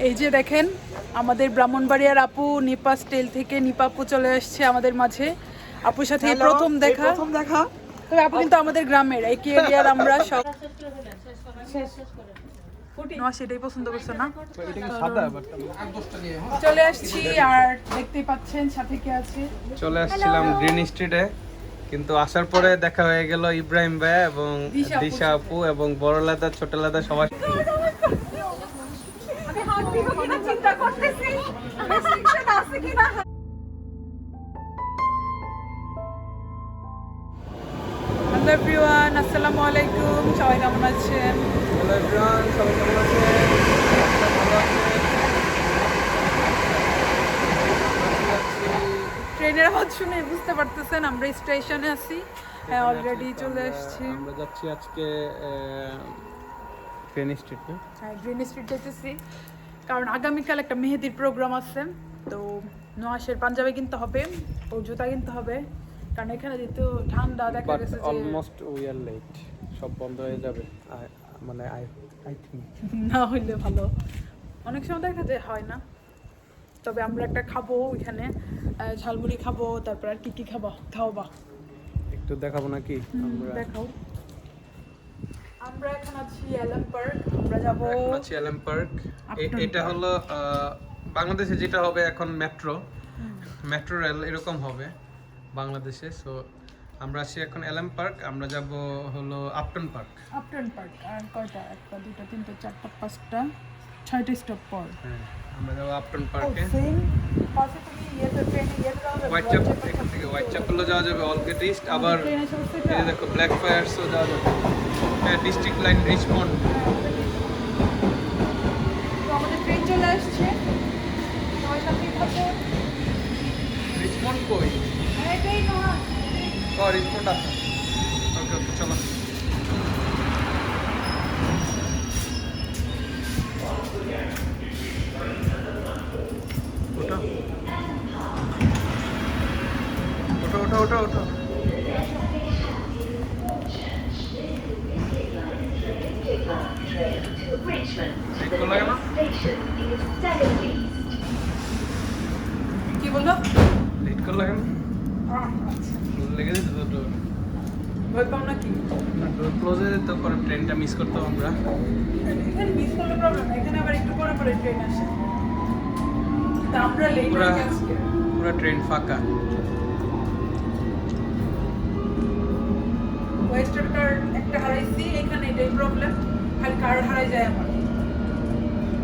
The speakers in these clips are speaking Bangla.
এই যে দেখেন আমাদের ব্রাহ্মণবাড়িয়ার আপু নিপা স্টেল থেকে নিপা আপু চলে আসছে আমাদের মাঝে। আপুর সাথে এই প্রথম দেখা। তবে আপু কিন্তু আমাদের গ্রামের একই এরিয়ার আমরা সব। সেটাই পছন্দ করছো না? চলে আসছি আর দেখতেই পাচ্ছেন সাথে কে আছে। চলে আসছিলাম গ্রিন স্ট্রিটে, কিন্তু আসার পরে দেখা হয়ে গেল ইব্রাহিম ভাই এবং দিশা আপু এবং বড় লাদা ছোট লাদা সবাই। চিন্তা করতেছি আছে কিনা। হ্যালো এভরিওয়ান, আসসালামু আলাইকুম। সবাই কেমন আছেন? হ্যালো এভরিওয়ান, সবাই কেমন আছেন? ট্রেনের আওয়াজ শুনে বুঝতে পারতেছেন আমরা স্টেশনে আছি। হ্যাঁ, অলরেডি চলে আসছি। আমরা যাচ্ছি আজকে গ্রিন স্ট্রিটে। হ্যাঁ, গ্রিন স্ট্রিট যেতেছি কারণ আগামীকাল একটা মেহেদির প্রোগ্রাম আছে। তো নোয়াশের পাঞ্জাবি কিনতে হবে ও জুতা কিনতে হবে, কারণ এখানে যেহেতু ঠান্ডা দেখা বাট গেছে যে অলমোস্ট উই আর লেট, সব বন্ধ হয়ে যাবে মানে আই থিঙ্ক। না হইলে ভালো, অনেক সময় দেখা যায় হয় না। তবে আমরা একটা খাবো ওইখানে, ঝালমুড়ি খাবো, তারপর আর কি কি খাওয়াবা একটু দেখাবো নাকি আমরা? দেখাও। আমরা এখন আছি এলএম পার্ক, আমরা যাবো এখন আছি এলএম পার্ক। এটা হলো বাংলাদেশে যেটা হবে এখন মেট্রো রেল এরকম হবে বাংলাদেশে। সো আমরা আছি এখন এলএম পার্ক, আমরা যাব হলো আপটন পার্ক। আপটন পার্ক আর কয়টা, একটা দুটো তিনটে চারটা পাঁচটা ছয়টা স্টপ পর। হ্যাঁ, আমরা যাব আপটন পার্কে। পাশে তুমি ইয়েতে ট্রেনে ইয়েতে যাওয়া যাবে, হোয়াইট চ্যাপেল, এখান থেকে হোয়াইট চ্যাপেলও যাওয়া যাবে, অলগেট ইস্ট, আবার ট্রেনে চলছে এই যে দেখো ব্ল্যাক ফায়ার্সও যাওয়া যাবে। হ্যাঁ, ডিস্ট্রিক্ট লাইন রিচমন্ড। তো আমাদের ট্রেন চলে আসছে, সবাই সাথেই থাকো। রিচমন্ড কই? এটাই নয়, রিচমন্ড আছে। ওকে ওকে, চলো। ওঠো। কি বললো? লেট করলা কেন? আচ্ছা, লেগে যেত তো ডোর। ভয় পাও নাকি? ডোর ক্লোজ হয়ে যেত, পরে ট্রেনটা মিস করতাম আমরা। এখানে মিস করলে প্রবলেম না, এখানে আবার একটু পরে পরে ট্রেন আসে। তা আমরা লেট হয়ে গেছি। পুরো ট্রেন ফাঁকা। ওয়েস্টার কার্ড একটা হারাইছি, এখানে এটাই প্রবলেম, খালি কার্ড হারাই যায় আমার,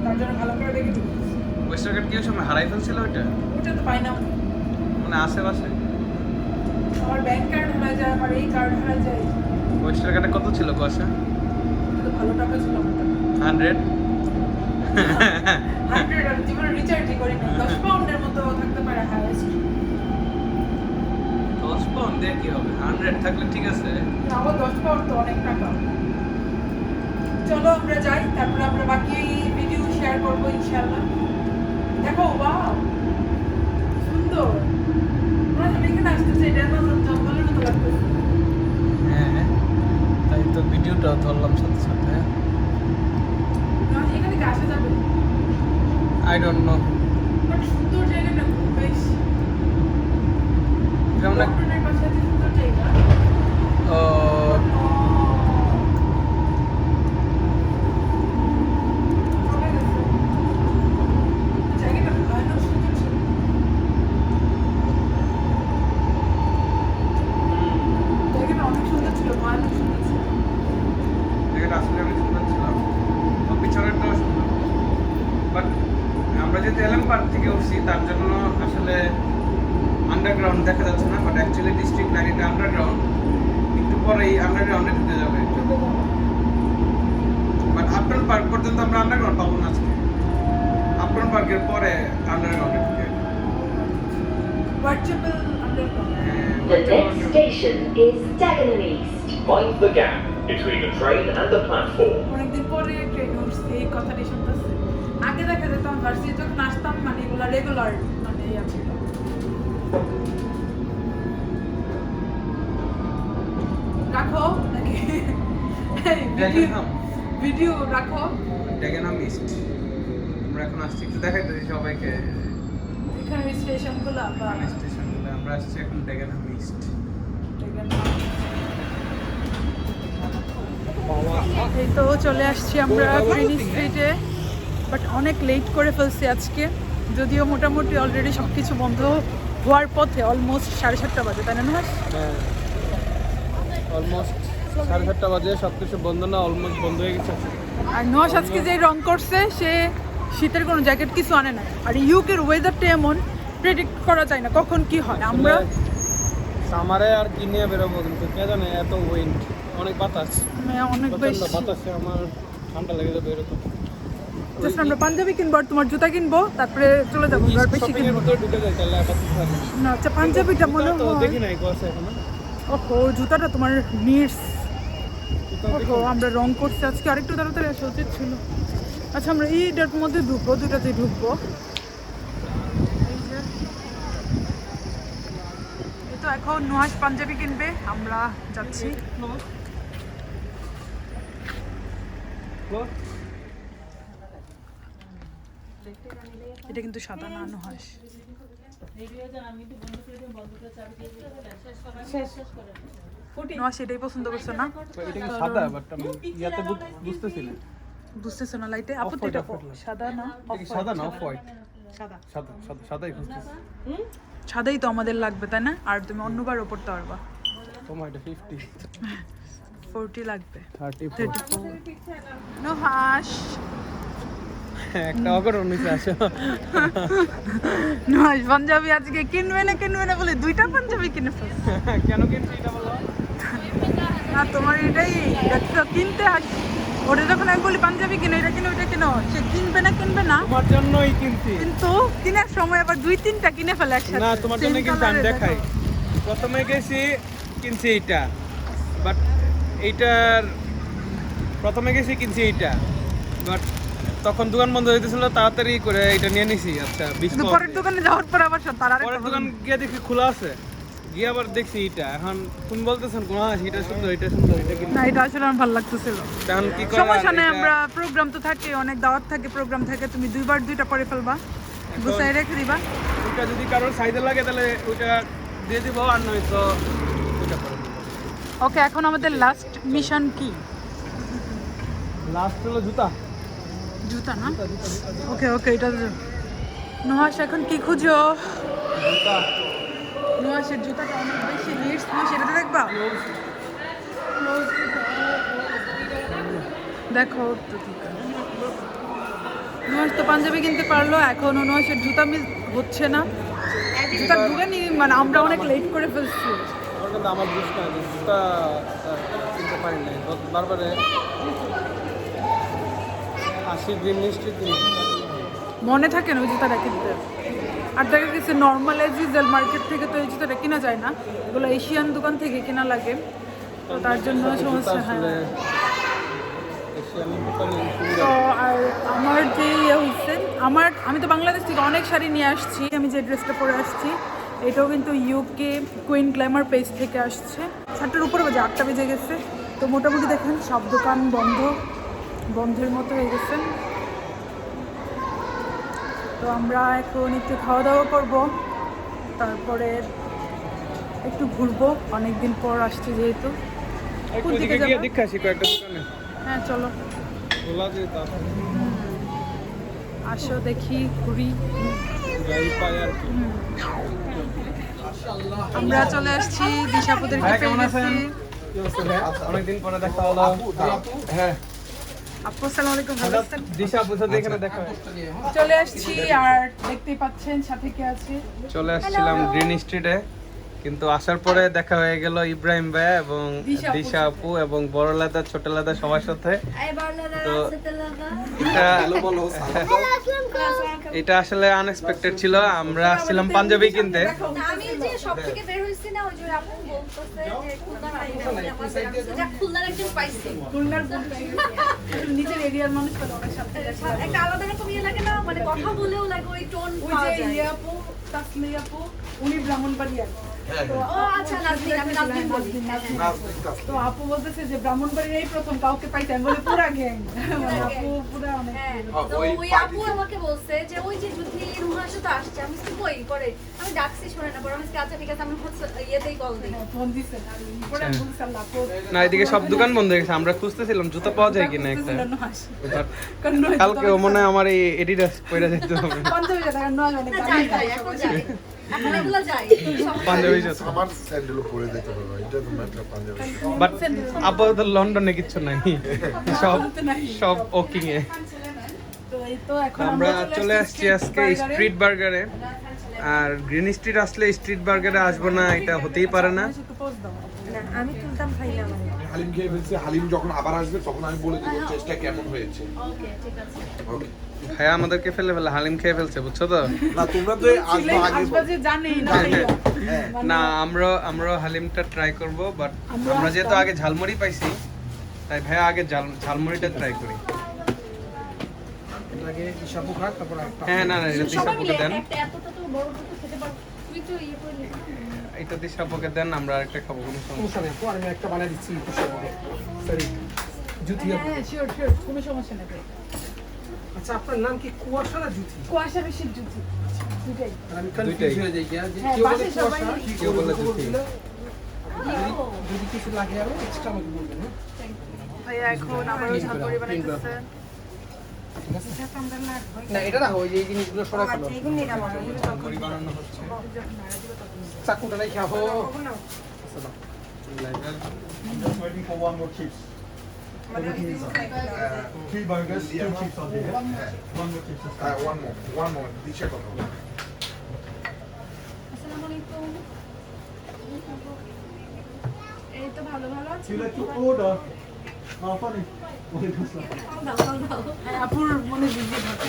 তার জন্য ভালো করে দেখে দিচ্ছি। ওয়েস্টার কার্ড কি সময় হারাই ফেলছিল ওইটা? ওটা তো পাই না, মানে আশেপাশে। আমার ব্যাংক কার্ড হারাই যায়, আমার এই কার্ড হারাই যায়। ওয়েস্টার কার্ডে কত ছিল কষা? এটা তো ভালো টাকা ছিল আমার টাকা। 100? 100 আর জীবনে রিচার্জই করি না, 10 পাউন্ডের মতো থাকতে পারে হারাইছি। 10 পাউন্ড দিয়ে কি হবে? 100 থাকলে ঠিক আছে। আবার 10 পাউন্ড তো অনেক টাকা। চলো আমরা যাই, তারপরে আমরা বাকি ভিডিও শেয়ার করবো ইনশাআল্লাহ। দেখো, ওয়াও সুন্দর, আমরা এখানে আসতেছে, এটা আমাজন জঙ্গলের মতো লাগতেছে। হ্যাঁ, তাই তো ভিডিওটাও ধরলাম সাথে সাথে। এখানে কি আসা যাবে? I don't know. বাট সুন্দর জায়গাটা খুব বেশ। যেমন ডক্টরের পাশে আছে সুন্দর জায়গা। চলে গেছে। জায়গাটা ভয়ানক সুন্দর ছিল। জায়গাটা অনেক সুন্দর ছিল, ভয়ানক সুন্দর ছিল। জায়গাটা আসলে অনেক সুন্দর ছিল, পিছনেরটাও সুন্দর। বাট আমরা যেহেতু এলএম পার্ক থেকে উঠছি, তার জন্য আসলে আন্ডারগ্রাউন্ড দেখা যাচ্ছে না, বাট অ্যাকচুয়ালি ডিস্ট্রিক্ট লাইন এটা আন্ডারগ্রাউন্ড। একটু পরেই আন্ডারগ্রাউন্ডে ঢুকে যাবে। বাট আপটন পার্ক পর্যন্ত আমরা আন্ডারগ্রাউন্ড পাবো না আজকে। আপটন পার্কের পরে আন্ডারগ্রাউন্ডে ঢুকে। Whitechapel Underground. The next station is Dagenham East. Mind the gap between the train and the platform. অনেকদিন পরে ট্রেনে উঠছি, এই কথাটি শুনতেছি। আগে দেখা যেত আমি ভার্সিটি যখন আসতাম, মানে এগুলো রেগুলার মানে ইয়া ছিল। রাখো নাকি ড্যাগেনহাম ভিডিও রাখো। Dagenham east. আমরা এখন আসছি একটু দেখাইতেছি সবাইকে এখানে স্টেশনগুলো বা স্টেশনগুলো। আমরা আসছি এখন ডেগানহাম ইস্ট। এই তো চলে আসছি আমরা গ্রিন স্ট্রিটে, বাট অনেক লেট করে ফেলছি আজকে, যদিও মোটামুটি অলরেডি সব কিছু বন্ধ হওয়ার পথে, অলমোস্ট 7:30 বাজে, তাই না নুহাস? হ্যাঁ অলমোস্ট 7:30 বাজে, সব কিছু বন্ধ না, অলমোস্ট বন্ধ হয়ে গেছে। আর নুহাস আজকে যে রং করছে সে শীতের কোনো জ্যাকেট কিছু আনে না। আর ইউকের ওয়েদারটা এমন প্রেডিক্ট করা যায় না কখন কি হয়। আমরা সামারে আর কি নিয়ে বেরোবো, কিন্তু কে জানে এত উইন্ড, অনেক বাতাস, অনেক প্রচন্ড বেশি। বাতাসে আমার ঠান্ডা লেগে যাবে এরকম। জাস্ট আমরা পাঞ্জাবি কিনবো আর তোমার জুতা কিনবো, তারপরে চলে যাবো। আর বেশি শপিং এর কিনবো ভিতরে ঢুকে যাই তাহলে আপাতত থাকি। না। আচ্ছা পাঞ্জাবিটা মনে তো হয়, দেখি নাই কোয়াছে এখনো। ওহো জুতাটা তোমার নিডস। জুতা দেখি ওহো নাই। আমরা রং করছি আজকে, আরেকটু তাড়াতাড়ি আসা উচিত ছিল। আচ্ছা আমরা এইটার মধ্যে ঢুকবো, দুটাতেই ঢুকবো। এই যে এই তো এখন নুহাস পাঞ্জাবি কিনবে, আমরা যাচ্ছি। এটা কিন্তু সাদা না নুহাস। নুহাস এটাই পছন্দ করছো না? এটা কি সাদা, বাট আমি ইয়াতে বুঝতেছি না। বুঝতেছো না লাইটে? আপু তো এটা সাদা না, এটা কি সাদা না অফ হোয়াইট? সাদা। সাদা সাদা সাদাই খুঁজতেছি। সাদাই তো আমাদের লাগবে তাই না? আর তুমি অন্যবার ওপর তো পারবা। তোমার এটা 50 40 লাগবে। 34 নুহাস একটা অগরণ হইছে আসো। নুহাস পাঞ্জাবি আজকে কিনবে না বলে দুইটা পাঞ্জাবি কিনে ফেলছে। কেন কিনছি এটা বলো? না তোমার এটাই দেখছো কিনতে আস। ওটা যখন আমি বলি পাঞ্জাবি কিনো, এটা কিনো, ওইটা কিনো, সে কিনবে না তোমার জন্যই কিনছি। কিন্তু কেনার সময় আবার 2-3টা কিনে ফেলে একসাথে। না তোমার জন্য Same কিন্তু আমি colour-এর দেখাই। প্রথমে কিনছি এইটা, বাট কিনছি এইটা, বাট তখন দোকান বন্ধ হইতেছিল, তাড়াতাড়ি করে এটা নিয়ে নিছি। আচ্ছা 20 কিন্তু পরের দোকানে যাওয়ার পর আবার তারা পরের দোকান গিয়ে দেখি খোলা আছে, গিয়ে আবার দেখছি এটা। এখন তুমি বলতেছেন কোন এটা সুন্দর, এটা কিনবো। না এটা আসলে আমার ভালো লাগতেছিল। তখন কি করা, সমস্যা নেই, আমরা প্রোগ্রাম তো থাকে, অনেক দাওয়াত থাকে, প্রোগ্রাম থাকে, তুমি দুইবার দুইটা পরে ফেলবা, গুছাই রেখে দিবা। ওইটা যদি কারোর সাইজে লাগে তাহলে ওইটা দিয়ে দিব, আর নয়তো ওইটা করে দিব। ওকে এখন আমাদের লাস্ট মিশন কি? লাস্ট হলো জুতা। জুতা না? ওকে এটা নুহাস এখন কি খুঁজো? জুতা নুহাসের জুতাটা অনেক বেশি নিডস, নুহাস এটাতে দেখবা? দেখো তো ঠিক আছে। নুহাস তো পাঞ্জাবি কিনতে পারলো, এখন নুহাসের জুতা হচ্ছে না। জুতা ঢুকে নি, মানে আমরা অনেক লেট করে ফেলছি। আমার কিন্তু আমার বুঝ না যে জুতা কিনতে পারি নাই, বারবারে আসি গ্রিন স্ট্রিট মনে থাকে না ওই জুতাটা কিনতে। আর দেখা গেছে নর্মাল এজিজেল মার্কেট থেকে তো এই জুতাটা কেনা যায় না, এগুলো এশিয়ান দোকান থেকে কেনা লাগে, তো তার জন্য সমস্যা। হ্যাঁ তো আর আমার যে হচ্ছে আমি তো বাংলাদেশ থেকে অনেক শাড়ি নিয়ে আসছি। আমি যে ড্রেসটা পরে আসছি এটাও কিন্তু ইউকে কুইন গ্ল্যামার পেজ থেকে আসছে। 7টার উপরে বাজে, 8টা বেজে গেছে। তো মোটামুটি দেখেন সব দোকান বন্ধের মতো হয়ে গেছে। তো আমরা এখন একটু খাওয়া দাওয়া করবো, তারপরে একটু ঘুরবো, অনেকদিন পর আসছি যেহেতু। কোন দিকে যাবো? দেখে আসি কয়েকটা দোকানে। হ্যাঁ চলো খোলা যে তাড়াতাড়ি আসো, দেখি ঘুরি। যাই পাই আর কি। আমরা চলে আসছি দিশাপুদেরকে পেয়ে গেছি। অনেকদিন পরে দেখা হলো। হ্যাঁ আপু আসসালামু আলাইকুম, ভালো আছেন? দিশা বুঝাতে এখানে দেখা হয়। চলে আসছি আর দেখতেই পাচ্ছেন সাথে কে আছে। চলে আসছিলাম গ্রিন স্ট্রিটে, কিন্তু আসার পরে দেখা হয়ে গেল ইব্রাহিম ভাই এবং দিশা আপু এবং বড় লাদা ছোট লাদা সবার সাথে। তো এটা আসলে আনএক্সপেক্টেড ছিল। আমরা আসছিলাম পাঞ্জাবি কিনতে। আমি যে সব থেকে বের হইছি না, ওই যে আপু বলতেছে যে খুলনার একজন পাইছি। নিজের এরিয়ার মানুষ তো অনেক সাথে একটা আলাদা রকম ইয়ে লাগে না, মানে কথা বলেও লাগে, ওই টোন ওই পাওয়া যে যায়। ইয়ে আপু তাসলি আপু, উনি ব্রাহ্মণবাড়িয়া, হ্যাঁ তো ও আচ্ছা, নাজনীন, আমি নাজনীন বলি। নাজনীন। নাজনীন তাসলিম। তো আপু বলতেছে যে ব্রাহ্মণবাড়ির এই প্রথম কাউকে পাইতে, আমি বলি পুরা গ্যাং। মানে আপু পুরা অনেক হ্যাঁ, হ্যাঁ, তো ওই ওই আপু party- আমাকে বলছে যে ওই যে যুদ্ধি রুহাসও তো আসছে, আমি বলছি কই পরে আমি ডাকছি শোনে না, পরে আমি বলছি আচ্ছা ঠিক আছে আমি ইয়েতেই কল দিই। ফোন দিছে আর পরে আমি বলছি আল্লাহ আপু না এদিকে সব দোকান বন্ধ হয়ে গেছে, আমরা খুঁজতেছিলাম জুতো পাওয়া যায় কিনা একটা। কালকে মনে হয় আমার এই এডিডাস পয়রা যেতে হবে। পাঞ্জাবি টাকা নয় অনেক না, দামি যাই, দামি এখন সবাই। যাই। এখন এগুলো যাই। পাঞ্জাবি যেতে আমার স্যান্ডেলও পরে যেতে পারবো, এটা তো ম্যাটার পাঞ্জাবি। বাট আপাতত লন্ডনে কিচ্ছু নাই, সব সব ওকিং এ। তো এই তো এখন আমরা চলে আসছি আজকে স্ট্রিট বার্গারে। আর গ্রিন স্ট্রিট আসলে স্ট্রিট বার্গারে আসবো না এটা হতেই পারে না। আমি তুলতাম খাইলাম। হালিম খেয়ে ফেলছি, হালিম যখন আবার আসবে তখন আমি বলে দিব টেস্টটা কেমন হয়েছে। ওকে, ঠিক আছে। ওকে। ভাইয়া আমাদেরকে ফেলে হালিম খেয়ে ফেলছে, বুঝছো তো? না তোমরা তো আসবে আগে আসবা যে জানেই না ভাইয়া। হ্যাঁ না আমরা হালিমটা ট্রাই করব, বাট আমরা যেহেতু আগে ঝালমুড়ি পাইছি তাই ভাইয়া আগে ঝালমুড়িটা ট্রাই করি। হ্যাঁ না না এটা সবাই দিশাপুকে মিলে দেন, একটা এতটা তো বড় তো খেতে পারবো। তুই তো ইয়ে করে নে। এটা দিশাপুকে দেন, আমরা আরেকটা খাবো, কোনো সমস্যা নেই। হ্যাঁ শিওর শিওর, কোনো সমস্যা নেই। আচ্ছা আপনার নাম কি কুয়াশা না জুথি? কুয়াশা বেশি জুতি দুটাই। আমি কনফিউজ হয়ে যাই যে হ্যাঁ, কেউ বলে পাশে সবাই কুয়াশা, কেউ বলে জুথি। যদি কিছু লাগে আরো এক্সট্রা আমাকে বলবেন। হ্যাঁ ভাইয়া এখন আবারও ঝালমুড়ি বানাইতেছে। না এটা রাখো, ওই যে এই জিনিসগুলো সরাই ফেলো। ঝালমুড়ি বানানো হচ্ছে। চাকুটা রেখে আহো। Just waiting for one more chips. Everything is on. 3 burgers, 2 chips on there. One more chips. One more Disha কথা বলো। আসসালামু আলাইকুম। এই তো ভালো ভালো আছি। You like to order? Oh, funny. দাও। হ্যাঁ, আপুর মনে বুঝিয়ে থাকে।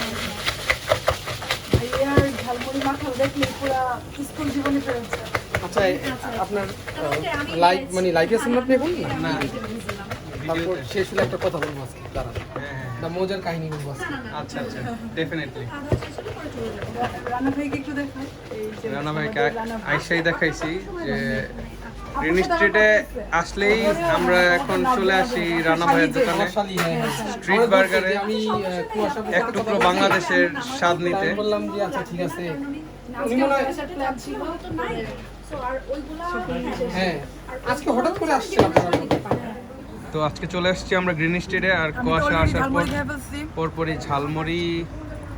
ভাইয়ার ঝালমুড়ি মাখাল দেখলে পুরা স্কুল জীবনে ফেরত যায়। আচ্ছা আপনার লাইভ মানে লাইভে আছেন আপনি এখন? না তারপর শেষ হলে একটা কথা বলবো আজকে দাঁড়ান। হ্যাঁ হ্যাঁ না মজার কাহিনী বলবো আজকে। আচ্ছা আচ্ছা ডেফিনেটলি। রানা ভাইকে একটু দেখাই। এই যে রানা ভাইকে আমাদের রানা ভাই। আইসাই দেখাইছি যে গ্রিন স্ট্রিটে আসলেই আমরা এখন চলে আসি রানা ভাইয়ের দোকানে শালি হ্যাঁ স্ট্রিট বার্গারে আমি কুয়াশা এক টুকরো বাংলাদেশের স্বাদ নিতে। আমি বললাম যে আচ্ছা ঠিক আছে। উনি আজকে মনে হয় আসার প্ল্যান ছিল। তো নাই। সো আর ওইগুলা হ্যাঁ আজকে হঠাৎ করে আসছে আপনারা। তো আজকে চলে আসছি আমরা গ্রিন স্ট্রিটে, আর আমি তো কুয়াশা already আসার পর ঝালমুড়ি খেয়ে ফেলছি। পরপরই ঝালমুড়ি,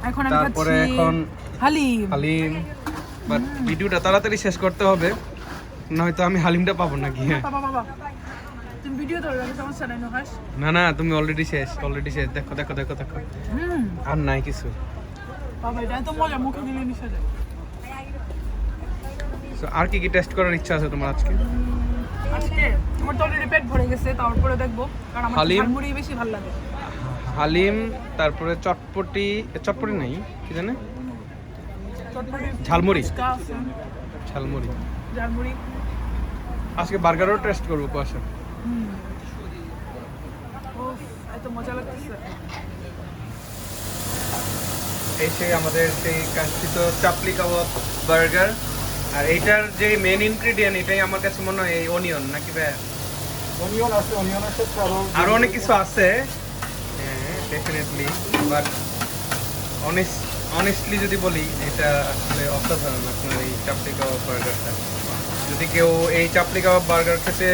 এখন আমি তারপরে খাচ্ছি এখন হালিম। হালিম। বাট ভিডিওটা তাড়াতাড়ি শেষ করতে হবে, নয়তো আমি হালিমটা পাবো না গিয়ে। বাবা তুমি ভিডিও ধরবে, সমস্যা নাই নুহাস। না না তুমি অলরেডি শেষ দেখো দেখো দেখো দেখো আর নাই কিছু। বাবা এটা তো মজা, মুখে দিলে মিশে যায়। So, আর কি কি টেস্ট করার ইচ্ছা আছে তোমার আজকে? আজকে আমার তো অলরেডি পেট ভরে গেছে, তারপরে দেখবো, কারণ আমার হালিম? ঝালমুড়ি বেশি ভালো লাগে। হালিম, তারপরে চটপটি নাই কি জানে, চটপটি ঝালমুড়ি। ফুচকা আছে, ঝালমুড়ি। ঝালমুড়ি। আজকে বার্গারও টেস্ট করবো কুয়াশা। উফ, এত মজা লাগতেছে। এই সেই আমাদের সেই কাঙ্ক্ষিত চাপলি কাবাব বার্গার। আর এইটার যে মেন ইনগ্রেডিয়েন্ট এটাই আমার কাছে মনে হয় এই অনিয়ন, নাকি ভাই? Onion আছে আরো অনেক কিছু আছে, হ্যাঁ ডেফিনেটলি, বাট অনেস্টলি যদি বলি এটা আসলে অসাধারণ আপনার এই চাপলি কাবাব বার্গারটা। যদি কেউ এই চাপলি কাবাব বার্গার খেতে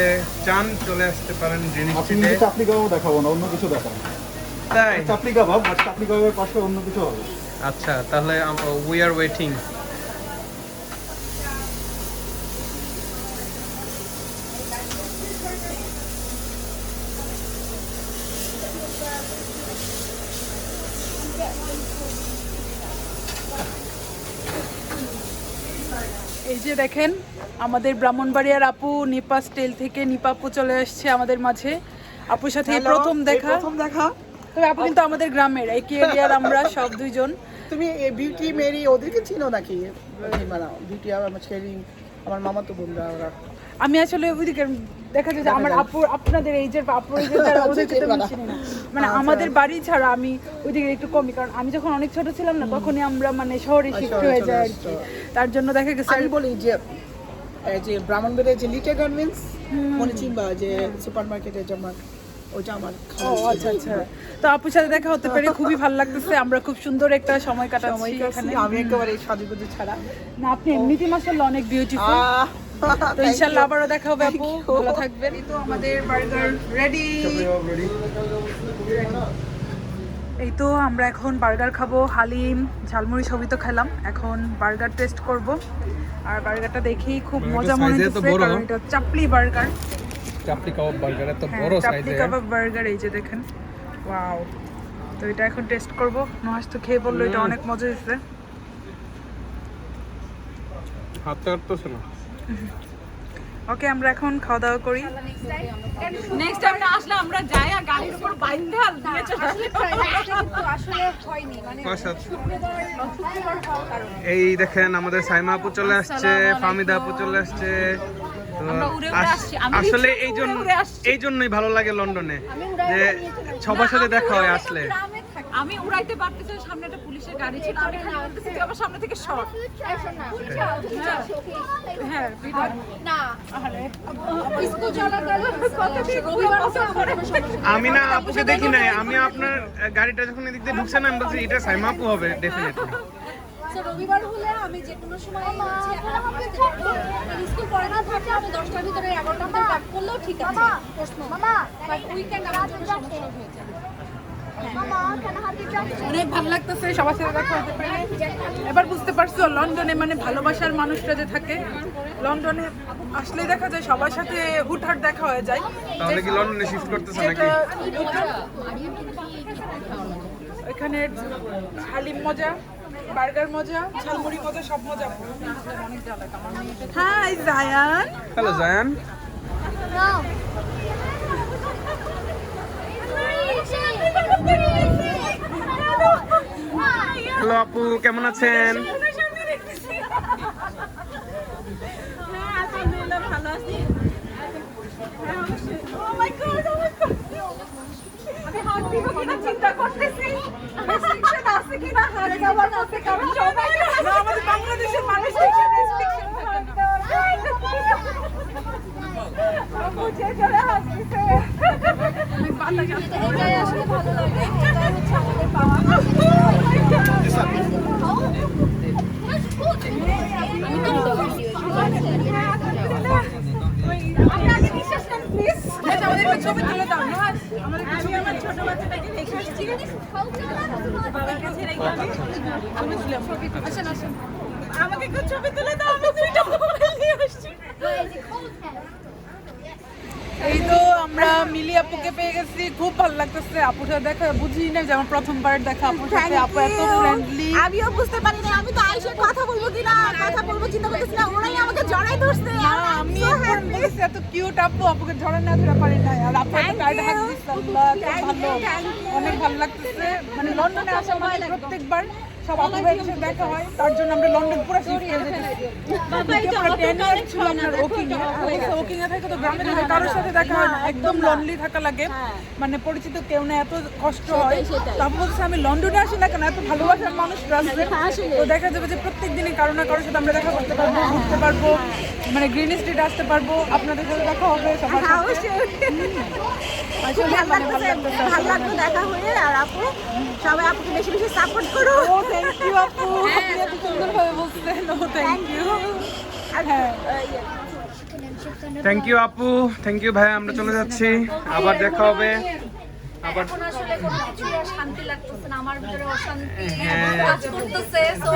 চান চলে আসতে পারেন গ্রিন স্ট্রিটে। চাপলি কাবাব দেখাবো না, অন্য কিছু দেখাবো। তাই চাপলি কাবাব আর চাপলি কাবাবের পাশে অন্য কিছু হবে। আচ্ছা, তাহলে উই আর ওয়েটিং। এই যে দেখেন আমাদের ব্রাহ্মণবাড়িয়ার আপু নিপা স্টাইল থেকে নিপা আপু চলে আসছে আমাদের মাঝে। আপুর সাথে এই প্রথম দেখা। তবে আপু কিন্তু আমাদের গ্রামের একই এরিয়ার আমরা সব দুইজন। তুমি বিউটি মেরি ওদেরকে চিনো নাকি? মানে বিউটি আর আমার শেরিং, আমার মামা তো বোনরা ওরা। আমি আসলে ওইদিকে দেখা যায় যে আমার আপু আপনাদের এইজের আপুর এইজের যারা ওদেরকে তো আমি চিনি না। মানে আমাদের বাড়ি ছাড়া আমি ওইদিকে একটু কমই, কারণ আমি যখন অনেক ছোট ছিলাম না তখনই আমরা মানে শহরে শিফট হয়ে যাই আর কি। তার জন্য দেখা গেছে আমি বলি যে এই যে ব্রাহ্মণবাড়িয়া যে লিটে গার্মেন্টস মনে চিনবা যে সুপার মার্কেটে আমার ওটা আমার ও আচ্ছা আচ্ছা, তো আপুর সাথে দেখা হতে পেরে খুবই ভালো লাগতেছে। আমরা খুব সুন্দর একটা সময় কাটাচ্ছি এখানে। আমি একেবারে সাজুগুজু ছাড়া না, আপনি এমনিতেই মাশাআল্লাহ অনেক বিউটিফুল। তো ইনশাআল্লাহ আবারও দেখা হবে আপু, ভালো থাকবেন। এই তো আমাদের বার্গার রেডি। এই তো আমরা এখন বার্গার খাবো, হালিম ঝালমুড়ি সবই তো খেলাম, এখন বার্গার টেস্ট করব। আর বার্গারটা দেখেই খুব মজা মনে হচ্ছে, কারণ এটা চাপলি বার্গার, চাপলি কাবাব বার্গার এত বড় চাপলি কাবাব বার্গার, এই যে দেখেন, ওয়াও। তো এটা এখন টেস্ট করব। নহাস তো খেয়ে বললো এটা অনেক মজা হয়েছে। হাতটা কাটতেছে না। ওকে, আমরা এখন খাওয়া দাওয়া করি। নেক্সট টাইম না আসলে আমরা যাই আর গাড়ির উপর বাইন্ধাল দিয়ে চলে আসলে আসলে হয়নি, মানে শুক্রবার হওয়ার কারণে। এই দেখেন আমাদের সাইমা আপু চলে আসছে, ফাহমিদা আপু চলে আসছে। তো আসলে এই জন্যই ভালো লাগে লন্ডনে, যে সবার সাথে দেখা হয় আসলে। আমি উড়াইতে পারতেছি, সামনে একটা পুলিশের গাড়ি ছিল, আমি খালি বলতেছি তুই আমার সামনে থেকে সর। হ্যাঁ না স্কুল চলাকালীন আমি না আপুকে দেখি নাই, আমি আপনার গাড়িটা যখন এদিক দিয়ে ঢুকছে না আমি বলছি এটা সাইমা আপু হবে ডেফিনেটলি। রবিবার হলে আমি যে কোনো সময় স্কুল পড়ে না থাকে, আমি 10টার ভিতরে 11টার মধ্যে ব্যাক করলেও ঠিক আছে, প্রশ্ন বাট উইকেন্ড আমার জন্য সমস্যা হয়ে যায়। অনেক ভালো লাগতেছে সবার সাথে দেখা হতে পেরে। এবার বুঝতে পারছো লন্ডনে মানে ভালোবাসার মানুষরা যে থাকে, লন্ডনে আসলেই দেখা যায় সবার সাথে হুটহাট দেখা হয়ে যায়। তাহলে কি লন্ডনে শিফট করতেছ নাকি? এখানে হালিম মজা, বার্গার মজা, ঝালমুড়ি মজা, সব মজা। Hi Zayan. Hello Zayan. Hello আপু, কেমন আছেন? চিন্তা করতেছি রেস্ট্রিকশন আছে কিনা, হাত দেওয়ার মধ্যে, কারণ সবাই আমাদের বাংলাদেশের মানুষ রেস্ট্রিকশন থাকে না। বুঝে চলে আসছে। এটাই আসলে ভালো লাগে, এটাই হচ্ছে আমাদের পাওয়া। আমাদের একটা ছবি তুলে দাও না, আমাদের ছবি, আমার ছোট বাচ্চাটাকে রেখে আসছি, বাবার কাছে রেখে আসেন আসেন, আমাকে একটু ছবি তুলে দাও, আমি দুইটা মোবাইল নিয়ে আসছি। এই তো আমরা মিলি আপুকে পেয়ে গেছি, খুব ভালো লাগতেছে আপুর সাথে দেখা। বুঝি না যে আমার প্রথমবার দেখা আপুর সাথে, আপু এত ফ্রেন্ডলি। আমিও বুঝতে পারি না, আমি তো আইসে কথা বলবো কিনা, কথা বলবো চিন্তা করতেছি না, ওরাই আমাকে জড়াই ধরছে। আমি বলেছি এত কিউট আপু, আপুকে ধরে না ধরে পারি না। আর আপু এত কাইন্ড হাত দিচ্ছে, আল্লাহ খুব ভালো, অনেক ভালো লাগতেছে। মানে লন্ডনে আসা মানে প্রত্যেকবার সব আপুদের সাথে দেখা হয়, তার জন্য আমরা লন্ডন পুরো শিফট করে যেতেছি। আমরা 10 ইয়ার্স ছিল আপনার ওকিং এ থেকে, তো গ্রামে যদি কারোর সাথে দেখা হয় না, একদম লনলি থাকা লাগে, মানে পরিচিত কেউ না, এত কষ্ট হয়। তারপর বলছে আমি লন্ডনে আসি না কেন, এত ভালোবাসার মানুষ আসবে, তো দেখা যাবে যে প্রত্যেক দিনে কারো না কারোর সাথে আমরা দেখা করতে পারবো, ঘুরতে পারবো, মানে গ্রিন স্ট্রিট আসতে পারবো, আপনাদের সাথে দেখা হবে সবার সাথে। আসলে ভালো লাগলো দেখা হয়ে। আর আপু সবাই আপুকে বেশি বেশি সাপোর্ট করো। ও থ্যাংক ইউ আপু, আপনি এত সুন্দরভাবে বলছেন। ও থ্যাংক ইউ। হ্যাঁ থ্যাংক ইউ আপু, থ্যাংক ইউ ভাই, আমরা চলে যাচ্ছি, আবার দেখা হবে। আবার এখন আসলে কোনো কিছু আর শান্তি লাগতেছে না, আমার ভিতরে অশান্তি হ্যাঁ। কাজ করতেছে। সো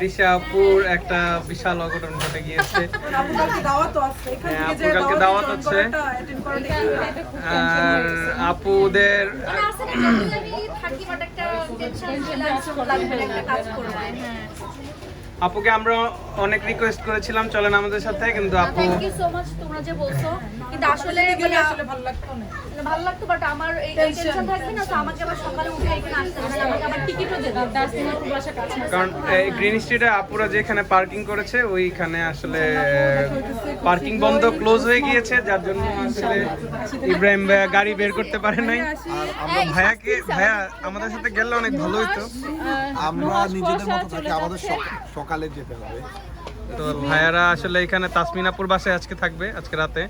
দিশা আপুর একটা বিশাল অঘটন ঘটে গিয়েছে। আপু কালকে দাওয়াতও আছে, এখান হ্যাঁ, থেকে যে আপুর কালকে দাওয়াত আছে। অ্যাটেন্ড করা দেখি। আর আপুদের মানে আসলে আমি থাকি বাট একটা টেনশন লাগবে, একটা কাজ করবে। হ্যাঁ আপুকে আমরা অনেক রিকোয়েস্ট করেছিলাম চলেন আমাদের সাথে, কিন্তু আপু থ্যাংক ইউ সো মাচ তোমরা যে বলছো, কিন্তু আসলে গেলে আসলে ভালো লাগতো না। ভালো লাগতো বাট আমার এই টেনশন থাকবে না, তো আমাকে আবার সকালে উঠে এখানে আসতে হবে, আমাকে আবার টিকিটও যেতে হবে, দার্জিলিং বাসা কাছে। কারণ গ্রিন স্ট্রিটে আপুরা যেখানে পার্কিং করেছে ওইখানে আসলে পার্কিং বন্ধ, ক্লোজ হয়ে গিয়েছে, যার জন্য আসলে ইব্রাহিম ভাইয়া গাড়ি বের করতে পারে নাই। আর আমরা ভাইয়া আমাদের সাথে গেলে অনেক ভালো হতো। আমরা নিজেদের মতো থাকি, আমাদের সকালে যেতে হবে। তো ভাইয়ারা আসলে এখানে তাসমিনাপুর বাসায় আজকে থাকবে আজকে রাতে,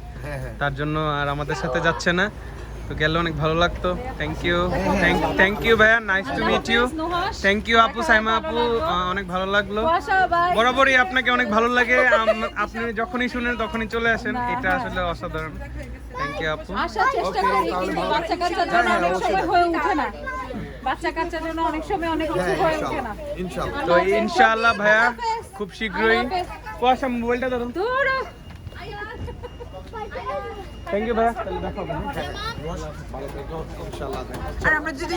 তার জন্য আর আমাদের সাথে যাচ্ছে না। তো গেলে অনেক ভালো লাগতো। থ্যাংক ইউ ভাইয়া, nice to meet you. Thank you আপু, সাইমা আপু, অনেক ভালো লাগলো। বরাবরই আপনাকে অনেক ভালো লাগে, আপনি যখনই শুনেন তখনই চলে আসেন, এটা আসলে অসাধারণ। থ্যাংক ইউ আপু। আসার চেষ্টা করি কিন্তু বাচ্চা কাচ্চার জন্য অনেক সময় হয়ে ওঠে না, বাচ্চা কাচ্চার জন্য অনেক সময় অনেক কিছু হয়ে ওঠে না। ইনশাআল্লাহ। তো ইনশাআল্লাহ ভাইয়া খুব শীঘ্রই। কুয়াশা মোবাইলটা ধরুন। থ্যাংক ইউ ভাইয়া, তাহলে দেখা হবে। ভালো থেকো, ইনশাআল্লাহ। আর আমরা যদি